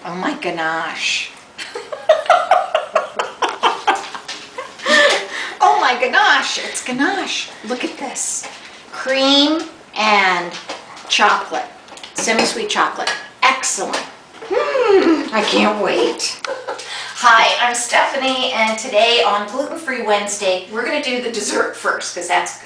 Oh my ganache. Oh my ganache, it's ganache. Look at this. Cream and chocolate, semi-sweet chocolate. Excellent. I can't wait. Hi, I'm Stephanie, and today on Gluten-Free Wednesday, we're going to do the dessert first because that's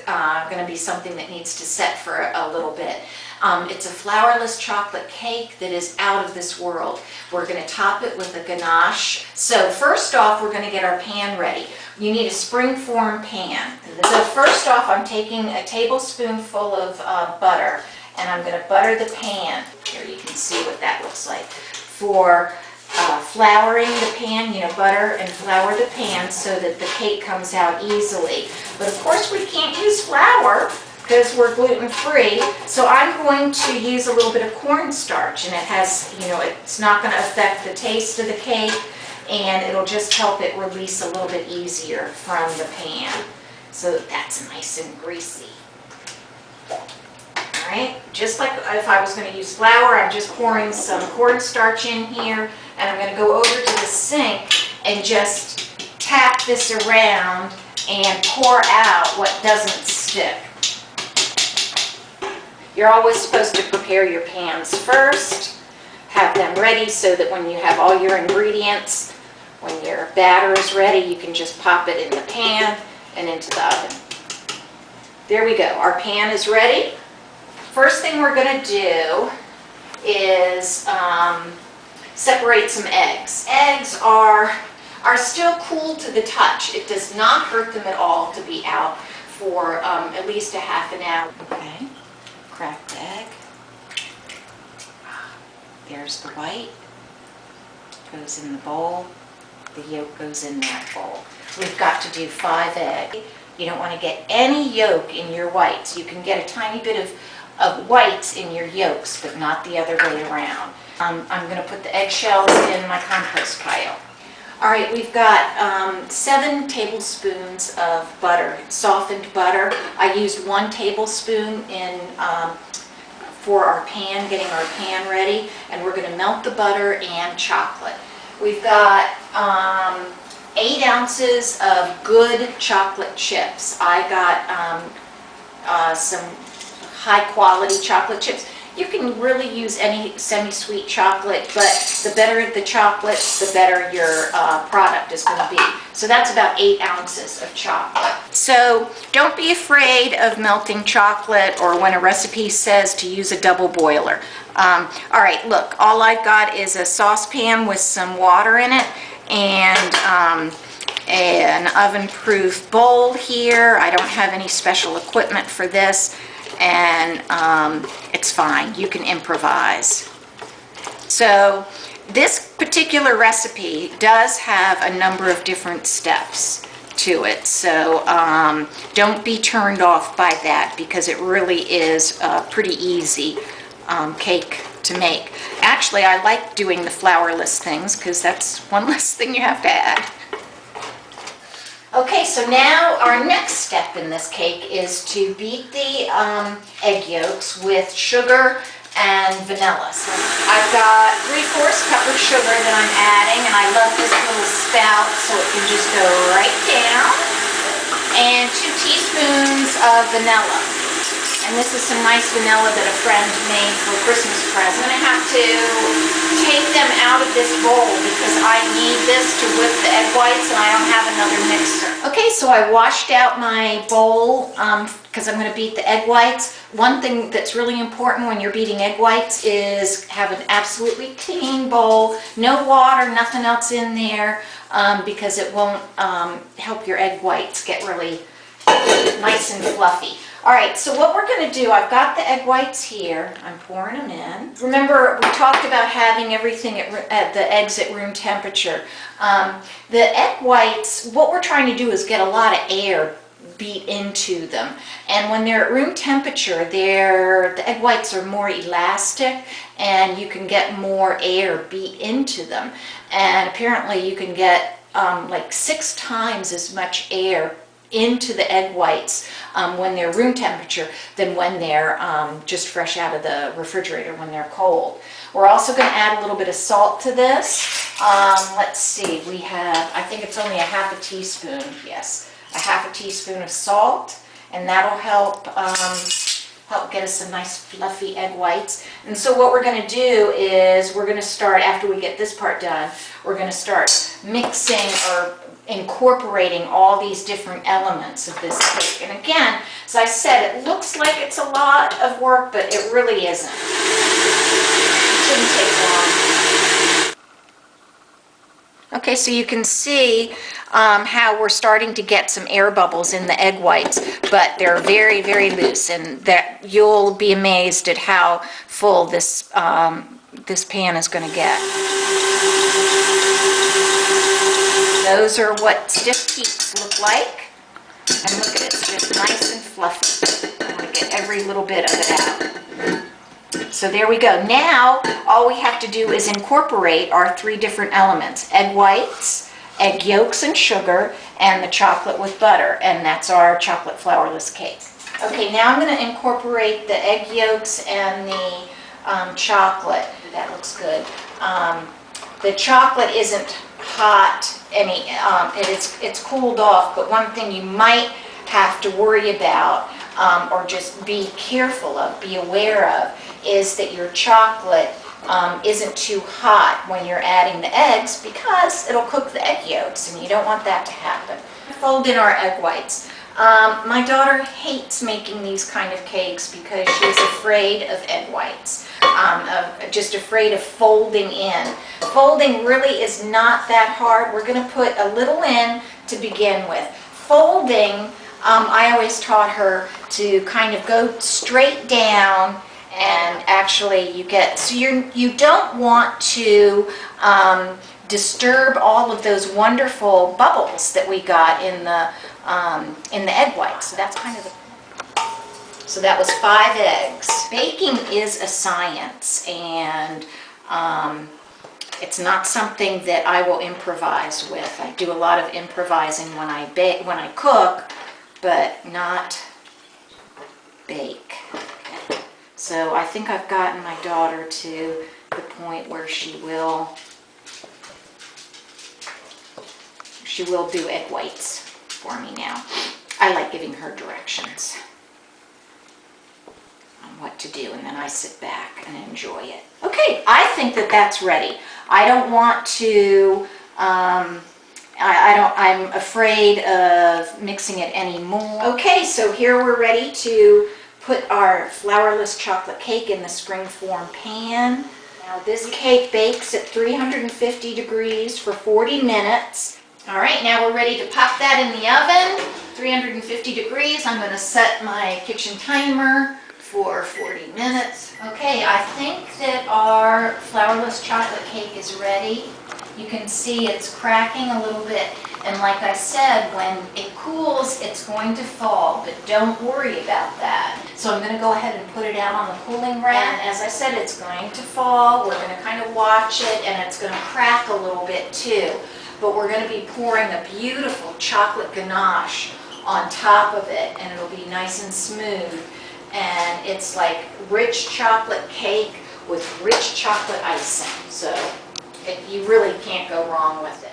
going to be something that needs to set for a little bit. It's a flourless chocolate cake that is out of this world. We're going to top it with a ganache. So first off, we're going to get our pan ready. You need a springform pan. So first off, I'm taking a tablespoonful of butter, and I'm going to butter the pan. Here you can see what that looks like. For flouring the pan, you know, butter and flour the pan so that the cake comes out easily. But of course we can't use flour because we're gluten-free, so I'm going to use a little bit of cornstarch, and it has, you know, it's not going to affect the taste of the cake, and it'll just help it release a little bit easier from the pan so that that's nice and greasy. Alright, just like if I was going to use flour, I'm just pouring some cornstarch in here, and I'm going to go over to the sink and just tap this around and pour out what doesn't stick. You're always supposed to prepare your pans first, have them ready so that when you have all your ingredients, when your batter is ready, you can just pop it in the pan and into the oven. There we go, our pan is ready. First thing we're going to do is separate some eggs. Eggs are still cool to the touch. It does not hurt them at all to be out for at least a half an hour. Okay, cracked egg. There's the white. Goes in the bowl. The yolk goes in that bowl. We've got to do 5 eggs. You don't want to get any yolk in your whites. You can get a tiny bit of whites in your yolks, but not the other way around. I'm going to put the eggshells in my compost pile. All right, we've got 7 tablespoons of butter, softened butter. I used 1 tablespoon in for our pan, getting our pan ready, and we're going to melt the butter and chocolate. We've got 8 ounces of good chocolate chips. I got some high-quality chocolate chips. You can really use any semi-sweet chocolate, but the better the chocolate, the better your product is going to be. So that's about 8 ounces of chocolate. So don't be afraid of melting chocolate or when a recipe says to use a double boiler. All right, look, all I've got is a saucepan with some water in it and an oven-proof bowl here. I don't have any special equipment for this. And it's fine, you can improvise. So this particular recipe does have a number of different steps to it, so don't be turned off by that because it really is a pretty easy cake to make. Actually, I like doing the flourless things because that's one less thing you have to add. Okay, so now our next step in this cake is to beat the egg yolks with sugar and vanilla. So I've got 3/4 cup of sugar that I'm adding, and I love this little spout so it can just go right down, and 2 teaspoons of vanilla. And this is some nice vanilla that a friend made for a Christmas present. I'm going to have to take them out of this bowl because I need this to whip the egg whites and I don't have another mixer. Okay, so I washed out my bowl because I'm going to beat the egg whites. One thing that's really important when you're beating egg whites is have an absolutely clean bowl, no water, nothing else in there because it won't help your egg whites get really nice and fluffy. All right, so what we're going to do, I've got the egg whites here. I'm pouring them in. Remember, we talked about having everything at the eggs at room temperature. The egg whites, what we're trying to do is get a lot of air beat into them. And when they're at room temperature, the egg whites are more elastic and you can get more air beat into them. And apparently you can get like 6 times as much air into the egg whites when they're room temperature than when they're just fresh out of the refrigerator when they're cold. We're also going to add a little bit of salt to this. Let's see, we have, I think it's only a half a teaspoon, yes, a half a teaspoon of salt, and that'll help get us some nice fluffy egg whites. And so what we're going to do is we're going to start, after we get this part done, we're going to start mixing or incorporating all these different elements of this cake. And again, as I said, it looks like it's a lot of work, but it really isn't. It shouldn't take long. Okay, so you can see how we're starting to get some air bubbles in the egg whites, but they're very, very loose, and that you'll be amazed at how full this this pan is going to get. Those are what stiff peaks look like, and look at it, it's just nice and fluffy. I want to get every little bit of it out. So there we go. Now all we have to do is incorporate our three different elements: egg whites, egg yolks and sugar, and the chocolate with butter, and that's our chocolate flourless cake. Okay, now I'm going to incorporate the egg yolks and the chocolate. That looks good. The chocolate isn't hot any, it's cooled off, but one thing you might have to worry about or just be careful of, be aware of, is that your chocolate isn't too hot when you're adding the eggs, because it'll cook the egg yolks, and you don't want that to happen. Fold in our egg whites. My daughter hates making these kind of cakes because she's afraid of egg whites, just afraid of folding in. Folding really is not that hard. We're going to put a little in to begin with. Folding, I always taught her to kind of go straight down, and actually you get, so you don't want to disturb all of those wonderful bubbles that we got in the egg whites. So that's kind of the, so that was 5 eggs. Baking is a science, and it's not something that I will improvise with. I do a lot of improvising when I cook, but not bake. Okay. So I think I've gotten my daughter to the point where she will do egg whites for me now. I like giving her directions on what to do, and then I sit back and enjoy it. Okay, I think that that's ready. I don't want to, I'm afraid of mixing it anymore. Okay, so here we're ready to put our flourless chocolate cake in the springform pan. Now this cake bakes at 350 degrees for 40 minutes. All right, now we're ready to pop that in the oven, 350 degrees. I'm going to set my kitchen timer for 40 minutes. Okay, I think that our flourless chocolate cake is ready. You can see it's cracking a little bit, and like I said, when it cools, it's going to fall, but don't worry about that. So I'm going to go ahead and put it out on the cooling rack. And as I said, it's going to fall. We're going to kind of watch it, and it's going to crack a little bit too. But we're going to be pouring a beautiful chocolate ganache on top of it, and it'll be nice and smooth. And it's like rich chocolate cake with rich chocolate icing. So you really can't go wrong with it.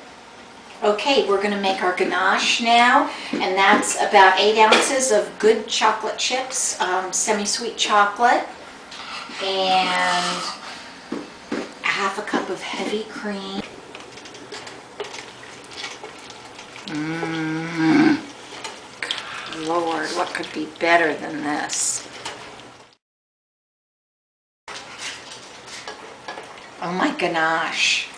Okay, we're going to make our ganache now, and that's about 8 ounces of good chocolate chips, semi-sweet chocolate, and half a cup of heavy cream. Lord, what could be better than this? Oh my ganache.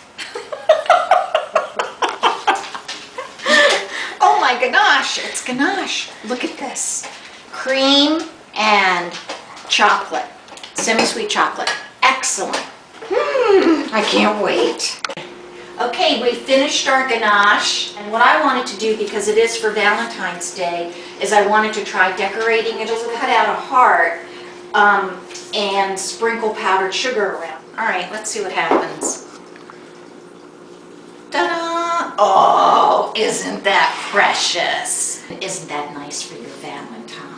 Oh my ganache, it's ganache. Look at this. Cream and chocolate, semi-sweet chocolate. Excellent. I can't wait. Okay, we finished our ganache, and what I wanted to do, because it is for Valentine's Day, is I wanted to try decorating it. I'll cut out a heart and sprinkle powdered sugar around. All right, let's see what happens. Ta-da! Oh, isn't that precious? Isn't that nice for your Valentine?